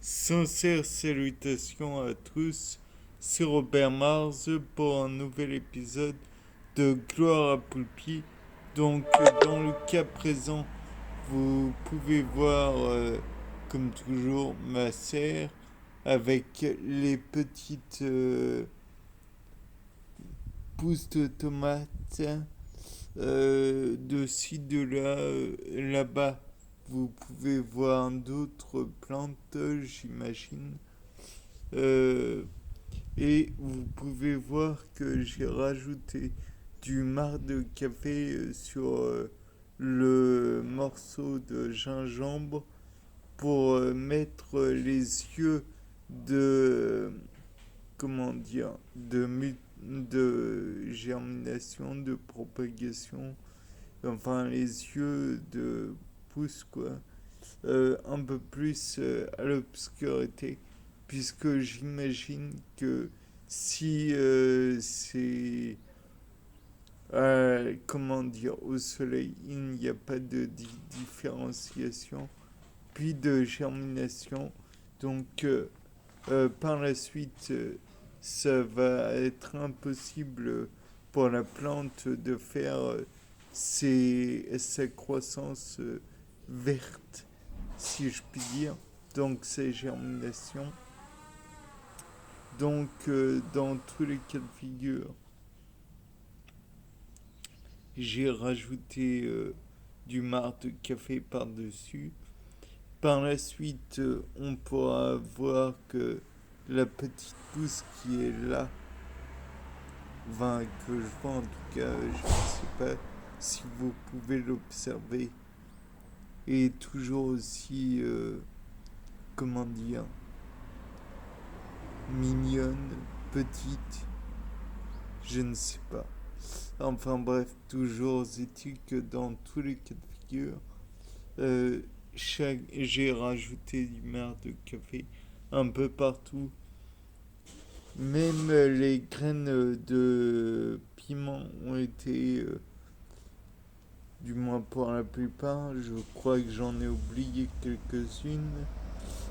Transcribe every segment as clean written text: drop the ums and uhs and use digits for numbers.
Sincères salutations à tous, c'est Robert Mars pour un nouvel épisode de Gloire à Poulpi. Donc, dans le cas présent, vous pouvez voir, comme toujours, ma serre avec les petites pousses de tomates de ci, de là, là-bas. Vous pouvez voir d'autres plantes, j'imagine. Euh, et vous pouvez voir que j'ai rajouté du marc de café sur le morceau de gingembre pour mettre les yeux de, comment dire, de germination, de propagation, enfin les yeux de pousse quoi, un peu plus à l'obscurité, puisque j'imagine que si c'est, comment dire, au soleil, il n'y a pas de différenciation, puis de germination. Donc, par la suite, ça va être impossible pour la plante de faire sa croissance verte, si je puis dire, donc sa germination. Donc, dans tous les cas de figure, j'ai rajouté du marc de café par-dessus. Par la suite, on pourra voir que la petite pousse qui est là, enfin, que je vois en tout cas, je ne sais pas si vous pouvez l'observer, est toujours aussi, comment dire, mignonne, petite, je ne sais pas. Enfin bref, toujours est-il que dans tous les cas de figure, euh, j'ai rajouté du marc de café un peu partout. Même les graines de piment ont été, du moins pour la plupart, je crois que j'en ai oublié quelques-unes,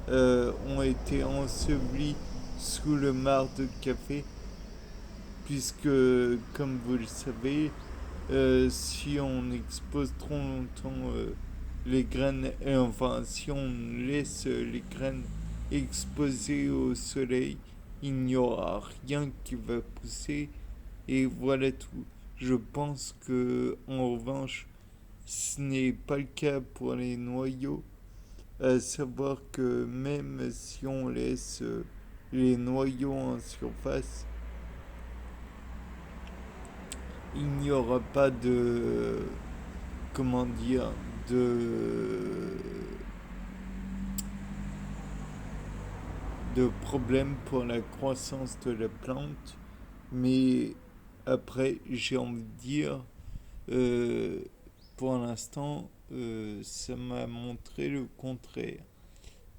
ont été ensevelies sous le marc de café, puisque, comme vous le savez, si on expose trop longtemps les graines, et enfin si on laisse les graines exposées au soleil, il n'y aura rien qui va pousser et voilà tout. Je pense que en revanche, ce n'est pas le cas pour les noyaux, à savoir que même si on laisse les noyaux en surface, il n'y aura pas de, comment dire, de, de problème pour la croissance de la plante. Mais après, j'ai envie de dire, euh, pour l'instant, ça m'a montré le contraire.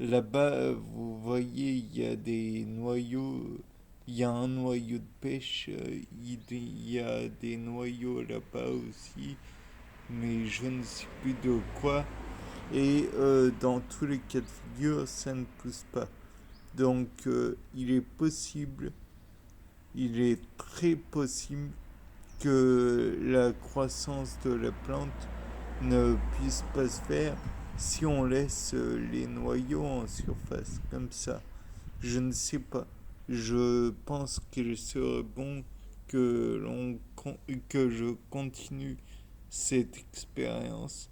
Là-bas, vous voyez, il y a des noyaux, il y a un noyau de pêche, il y a des noyaux là-bas aussi, mais je ne sais plus de quoi. Et dans tous les cas de figure, ça ne pousse pas. Donc, il est très possible que la croissance de la plante ne puisse pas se faire si on laisse les noyaux en surface comme ça. Je ne sais pas. Je pense qu'il serait bon que je continue cette expérience.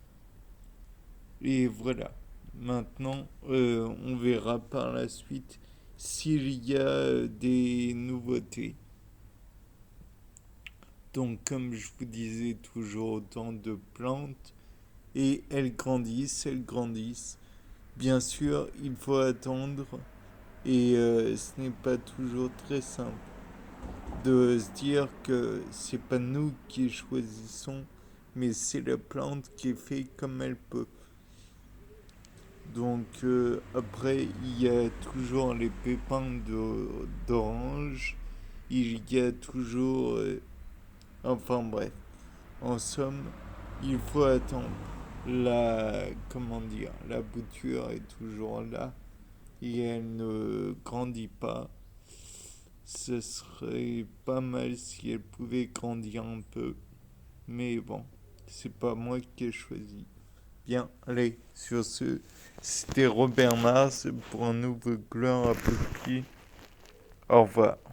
Et voilà. Maintenant, on verra par la suite s'il y a des nouveautés. Donc, comme je vous disais, toujours autant de plantes. Et elles grandissent, elles grandissent. Bien sûr, il faut attendre. Et ce n'est pas toujours très simple de se dire que c'est pas nous qui choisissons, mais c'est la plante qui est faite comme elle peut. Donc après, il y a toujours les pépins d'orange, il y a toujours... enfin bref, en somme, il faut attendre. La, comment dire, la bouture est toujours là. et elle ne grandit pas. Ce serait pas mal si elle pouvait grandir un peu. Mais bon, c'est pas moi qui ai choisi. Bien, allez, sur ce, c'était Robert Mars pour un nouveau Gloire à Poppy. Au revoir.